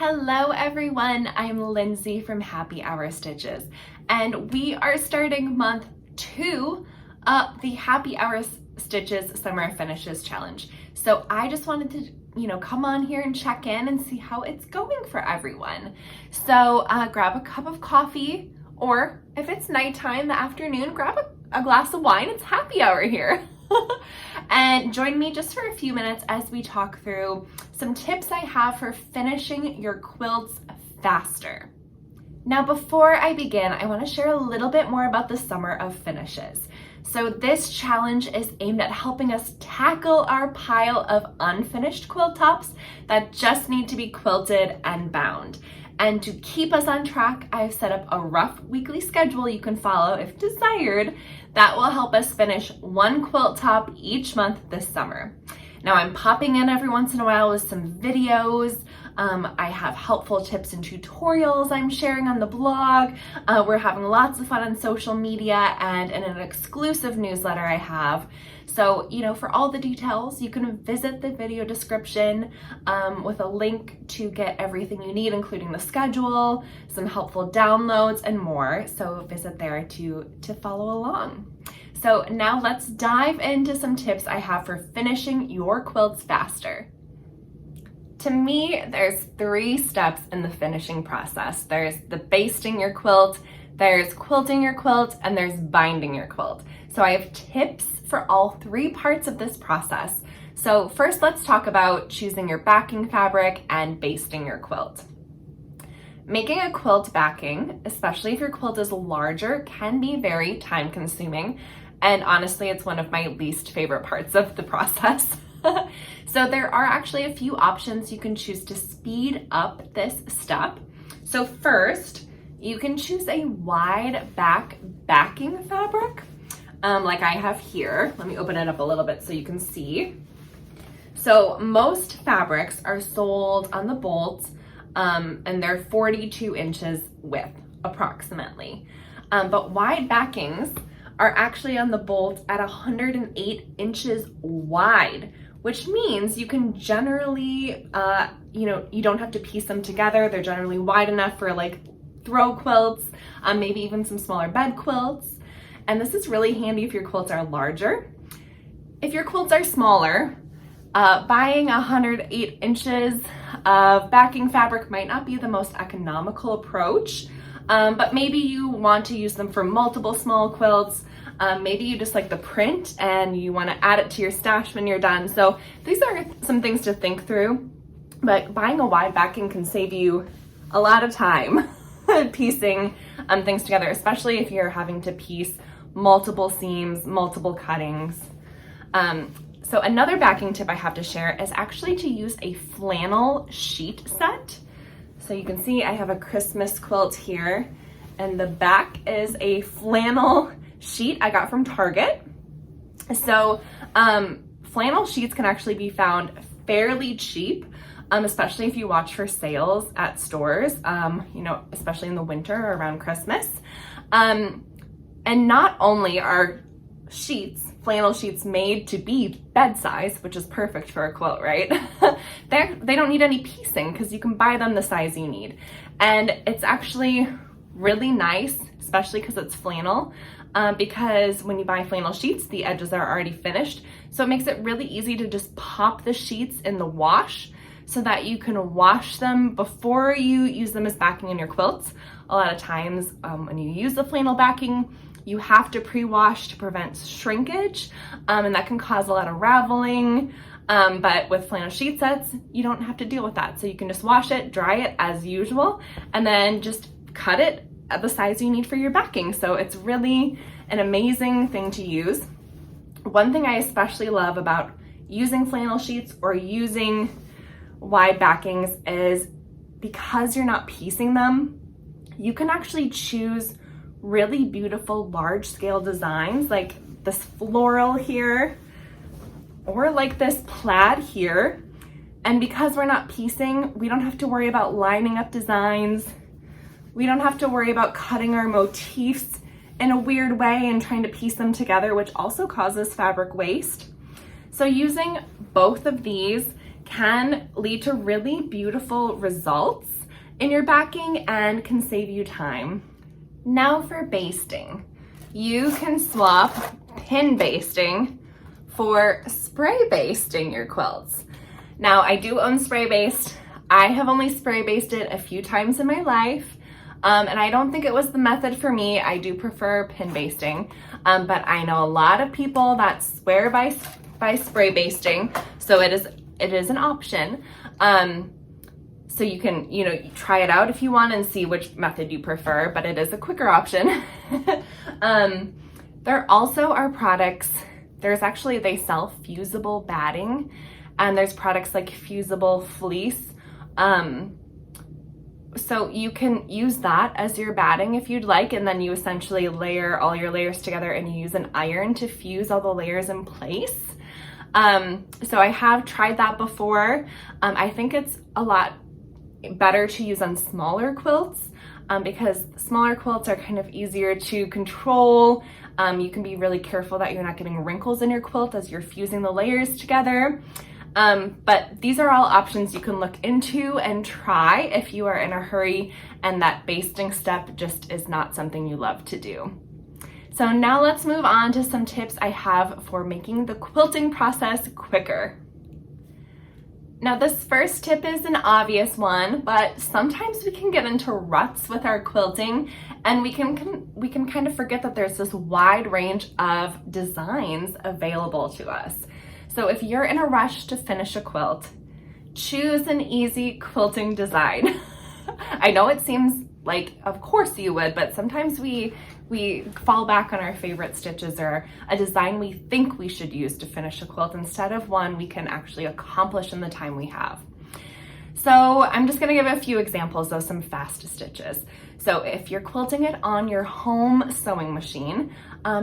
Hello everyone, I'm Lindsay from Happy Hour Stitches, and we are starting month 2 of the Happy Hour Stitches Summer Finishes Challenge. So I just wanted to, come on here and check in and see how it's going for everyone. So grab a cup of coffee, or if it's nighttime, the afternoon, grab a glass of wine. It's happy hour here. And join me just for a few minutes as we talk through some tips I have for finishing your quilts faster. Now, before I begin, I want to share a little bit more about the Summer of Finishes. So this challenge is aimed at helping us tackle our pile of unfinished quilt tops that just need to be quilted and bound. And to keep us on track, I've set up a rough weekly schedule you can follow if desired that will help us finish one quilt top each month this summer. Now, I'm popping in every once in a while with some videos. I have helpful tips and tutorials I'm sharing on the blog. We're having lots of fun on social media and in an exclusive newsletter I have. So, for all the details, you can visit the video description with a link to get everything you need, including the schedule, some helpful downloads, and more. So visit there to follow along. So now let's dive into some tips I have for finishing your quilts faster. To me, there's 3 steps in the finishing process. There's the basting your quilt, there's quilting your quilt, and there's binding your quilt. So I have tips for all 3 parts of this process. So first, let's talk about choosing your backing fabric and basting your quilt. Making a quilt backing, especially if your quilt is larger, can be very time consuming. And honestly, it's one of my least favorite parts of the process. So there are actually a few options you can choose to speed up this step. So first, you can choose a wide back backing fabric, like I have here. Let me open it up a little bit so you can see. So most fabrics are sold on the bolt, and they're 42 inches width, approximately. But wide backings are actually on the bolt at 108 inches wide, which means you can generally, you don't have to piece them together. They're generally wide enough for like throw quilts, maybe even some smaller bed quilts. And this is really handy if your quilts are larger. If your quilts are smaller, buying 108 inches of backing fabric might not be the most economical approach, but maybe you want to use them for multiple small quilts. Maybe you just like the print and you want to add it to your stash when you're done. So these are some things to think through, but buying a wide backing can save you a lot of time piecing things together, especially if you're having to piece multiple seams, multiple cuttings. So another backing tip I have to share is actually to use a flannel sheet set. So you can see I have a Christmas quilt here, and the back is a flannel sheet I got from Target. So flannel sheets can actually be found fairly cheap, especially if you watch for sales at stores, especially in the winter or around Christmas. And not only are flannel sheets made to be bed size, which is perfect for a quilt, right? They don't need any piecing because you can buy them the size you need. And it's actually really nice, especially because it's flannel, because when you buy flannel sheets, the edges are already finished. So it makes it really easy to just pop the sheets in the wash so that you can wash them before you use them as backing in your quilts. A lot of times when you use the flannel backing, you have to pre-wash to prevent shrinkage, and that can cause a lot of raveling. But with flannel sheet sets, you don't have to deal with that. So you can just wash it, dry it as usual, and then just cut it at the size you need for your backing. So it's really an amazing thing to use. One thing I especially love about using flannel sheets or using wide backings is because you're not piecing them, you can actually choose really beautiful large scale designs like this floral here or like this plaid here. And because we're not piecing, we don't have to worry about lining up designs. We don't have to worry about cutting our motifs in a weird way and trying to piece them together, which also causes fabric waste. So using both of these can lead to really beautiful results in your backing and can save you time. Now for basting. You can swap pin basting for spray basting your quilts. Now I do own spray baste. I have only spray basted a few times in my life. And I don't think it was the method for me. I do prefer pin basting, but I know a lot of people that swear by spray basting, so it is an option. So you can, try it out if you want and see which method you prefer, but it is a quicker option. There also are products, they sell fusible batting, and there's products like fusible fleece. So you can use that as your batting if you'd like, and then you essentially layer all your layers together and you use an iron to fuse all the layers in place. So I have tried that before. I think it's a lot better to use on smaller quilts because smaller quilts are kind of easier to control. You can be really careful that you're not getting wrinkles in your quilt as you're fusing the layers together. But these are all options you can look into and try if you are in a hurry and that basting step just is not something you love to do. So now let's move on to some tips I have for making the quilting process quicker. Now this first tip is an obvious one, but sometimes we can get into ruts with our quilting and we can kind of forget that there's this wide range of designs available to us. So if you're in a rush to finish a quilt, choose an easy quilting design. I know it seems like, of course you would, but sometimes we fall back on our favorite stitches or a design we think we should use to finish a quilt instead of one we can actually accomplish in the time we have. So I'm just gonna give a few examples of some fast stitches. So if you're quilting it on your home sewing machine,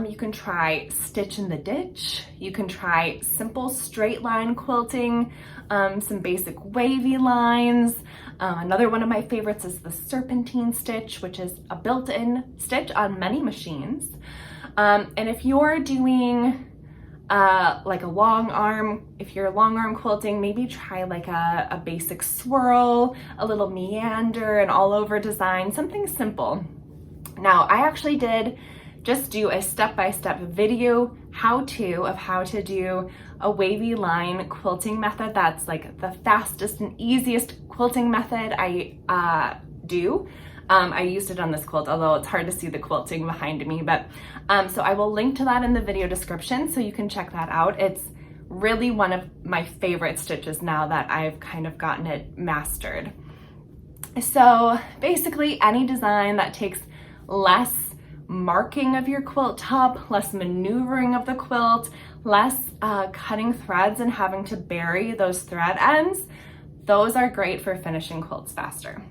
you can try stitch in the ditch. You can try simple straight line quilting, some basic wavy lines. Another one of my favorites is the serpentine stitch, which is a built-in stitch on many machines. And if you're doing like a long arm, if you're long arm quilting, maybe try like a basic swirl, a little meander, an all over design, something simple. Now I actually did just do a step-by-step video how to do a wavy line quilting method. That's like the fastest and easiest quilting method I do. I used it on this quilt, although it's hard to see the quilting behind me, but so I will link to that in the video description so you can check that out. It's really one of my favorite stitches now that I've kind of gotten it mastered. So basically any design that takes less marking of your quilt top, less maneuvering of the quilt, less cutting threads and having to bury those thread ends, those are great for finishing quilts faster.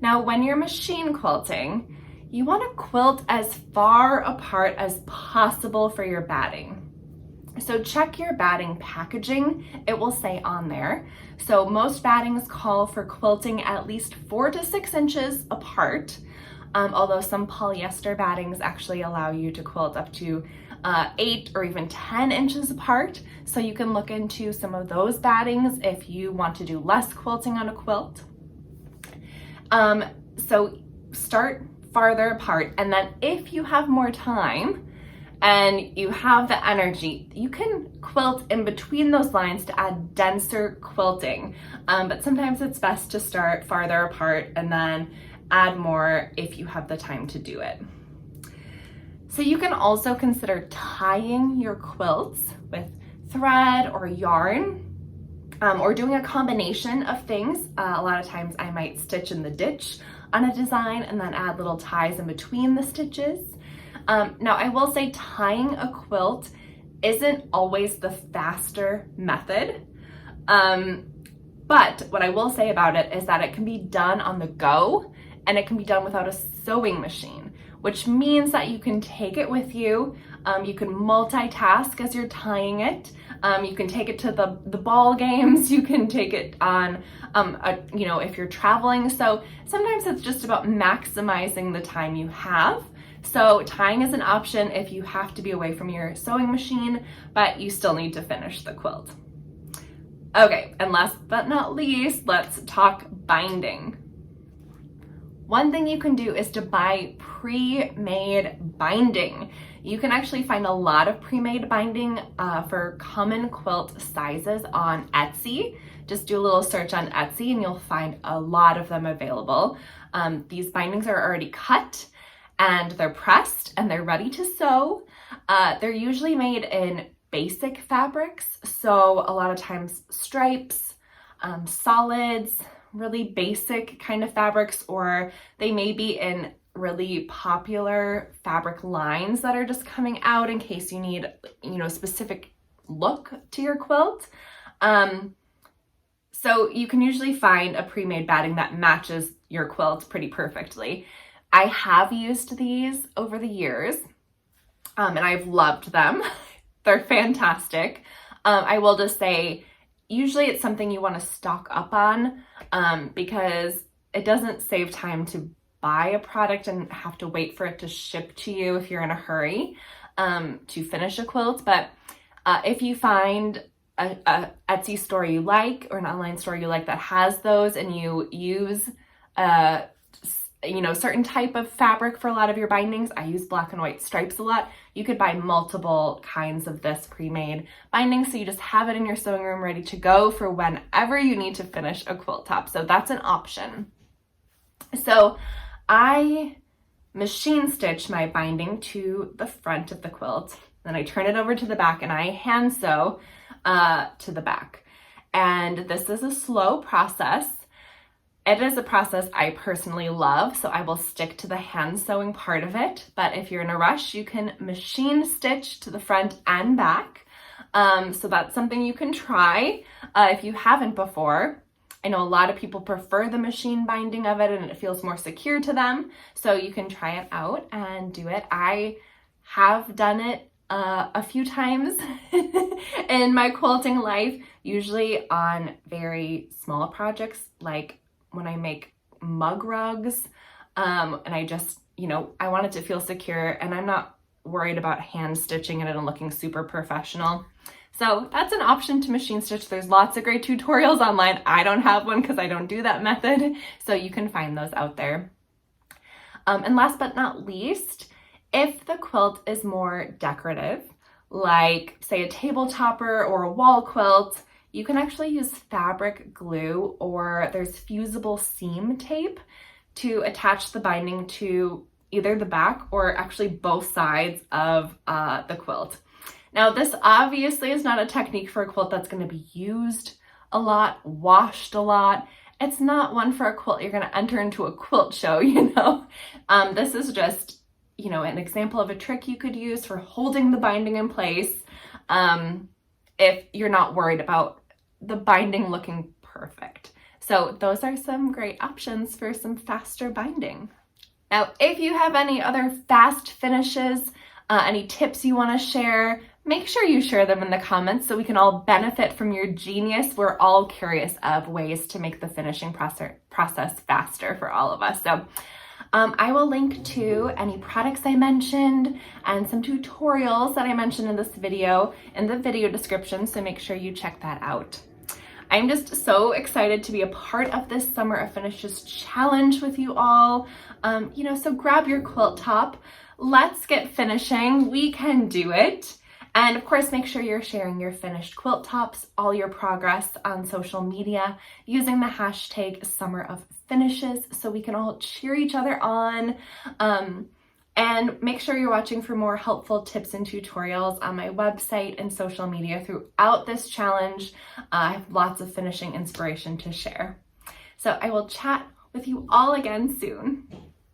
Now, when you're machine quilting, you want to quilt as far apart as possible for your batting. So check your batting packaging, it will say on there. So most battings call for quilting at least 4 to 6 inches apart, although some polyester battings actually allow you to quilt up to 8 or even 10 inches apart. So you can look into some of those battings if you want to do less quilting on a quilt. So start farther apart, and then if you have more time and you have the energy, you can quilt in between those lines to add denser quilting. But sometimes it's best to start farther apart and then add more if you have the time to do it. So you can also consider tying your quilts with thread or yarn, or doing a combination of things. A lot of times I might stitch in the ditch on a design and then add little ties in between the stitches. Now I will say tying a quilt isn't always the faster method, but what I will say about it is that it can be done on the go and it can be done without a sewing machine, which means that you can take it with you. You can multitask as you're tying it. You can take it to the ball games. You can take it on, if you're traveling. So sometimes it's just about maximizing the time you have. So tying is an option if you have to be away from your sewing machine, but you still need to finish the quilt. Okay, and last but not least, let's talk binding. One thing you can do is to buy pre-made binding. You can actually find a lot of pre-made binding for common quilt sizes on Etsy. Just do a little search on Etsy and you'll find a lot of them available. These bindings are already cut and they're pressed and they're ready to sew. They're usually made in basic fabrics, so a lot of times stripes, solids, really basic kind of fabrics, or they may be in really popular fabric lines that are just coming out in case you need, specific look to your quilt. So you can usually find a pre-made batting that matches your quilt pretty perfectly. I have used these over the years, and I've loved them. They're fantastic. I will just say, usually it's something you want to stock up on because it doesn't save time to buy a product and have to wait for it to ship to you if you're in a hurry to finish a quilt. But if you find a Etsy store you like or an online store you like that has those, and you use certain type of fabric for a lot of your bindings. I use black and white stripes a lot. You could buy multiple kinds of this pre-made binding, so you just have it in your sewing room ready to go for whenever you need to finish a quilt top. So that's an option. So I machine stitch my binding to the front of the quilt, then I turn it over to the back and I hand sew to the back. And this is a slow process. It is a process I personally love, so I will stick to the hand sewing part of it. But if you're in a rush, you can machine stitch to the front and back. So that's something you can try if you haven't before. I know a lot of people prefer the machine binding of it and it feels more secure to them. So you can try it out and do it. I have done it a few times in my quilting life, usually on very small projects like when I make mug rugs, and I just, I want it to feel secure and I'm not worried about hand stitching it and looking super professional. So that's an option to machine stitch. There's lots of great tutorials online. I don't have one because I don't do that method, so you can find those out there. And last but not least, if the quilt is more decorative, like say a table topper or a wall quilt, you can actually use fabric glue, or there's fusible seam tape to attach the binding to either the back or actually both sides of the quilt. Now, this obviously is not a technique for a quilt that's going to be used a lot, washed a lot. It's not one for a quilt you're going to enter into a quilt show, This is just, an example of a trick you could use for holding the binding in place if you're not worried about the binding looking perfect. So those are some great options for some faster binding. Now, if you have any other fast finishes, any tips you want to share, make sure you share them in the comments so we can all benefit from your genius. We're all curious of ways to make the finishing process faster for all of us. So I will link to any products I mentioned and some tutorials that I mentioned in this video in the video description, so make sure you check that out. I'm just so excited to be a part of this Summer of Finishes challenge with you all. So grab your quilt top. Let's get finishing. We can do it. And of course, make sure you're sharing your finished quilt tops, all your progress on social media using the hashtag Summer of Finishes so we can all cheer each other on. And make sure you're watching for more helpful tips and tutorials on my website and social media throughout this challenge. I have lots of finishing inspiration to share. So I will chat with you all again soon.